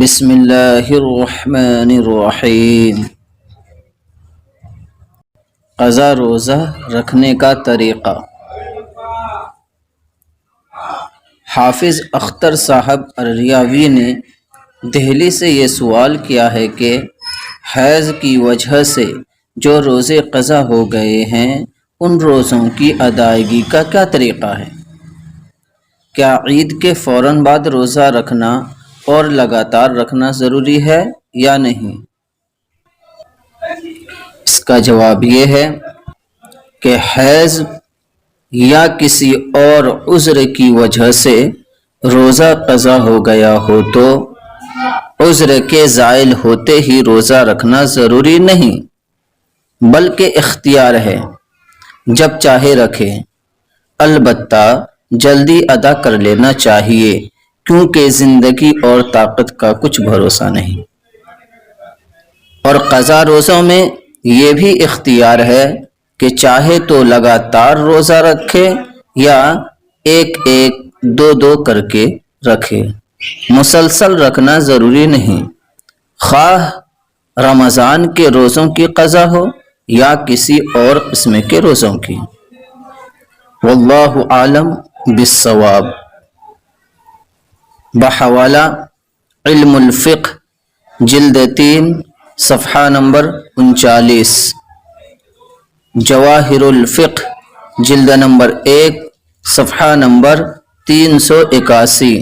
بسم اللہ الرحمن الرحیم۔ قضا روزہ رکھنے کا طریقہ۔ حافظ اختر صاحب اریاوی نے دہلی سے یہ سوال کیا ہے کہ حیض کی وجہ سے جو روزے قضا ہو گئے ہیں ان روزوں کی ادائیگی کا کیا طریقہ ہے؟ کیا عید کے فوراً بعد روزہ رکھنا اور لگاتار رکھنا ضروری ہے یا نہیں؟ اس کا جواب یہ ہے کہ حیض یا کسی اور عذر کی وجہ سے روزہ قضا ہو گیا ہو تو عذر کے زائل ہوتے ہی روزہ رکھنا ضروری نہیں بلکہ اختیار ہے، جب چاہے رکھے، البتہ جلدی ادا کر لینا چاہیے کیونکہ زندگی اور طاقت کا کچھ بھروسہ نہیں۔ اور قضا روزوں میں یہ بھی اختیار ہے کہ چاہے تو لگاتار روزہ رکھے یا ایک ایک دو دو کر کے رکھے، مسلسل رکھنا ضروری نہیں، خواہ رمضان کے روزوں کی قضا ہو یا کسی اور قسم کے روزوں کی۔ واللہ عالم بالصواب۔ بحوالہ علم الفقہ جلد 3 صفحہ نمبر 39، جواہر الفقہ جلد نمبر 1 صفحہ نمبر 381۔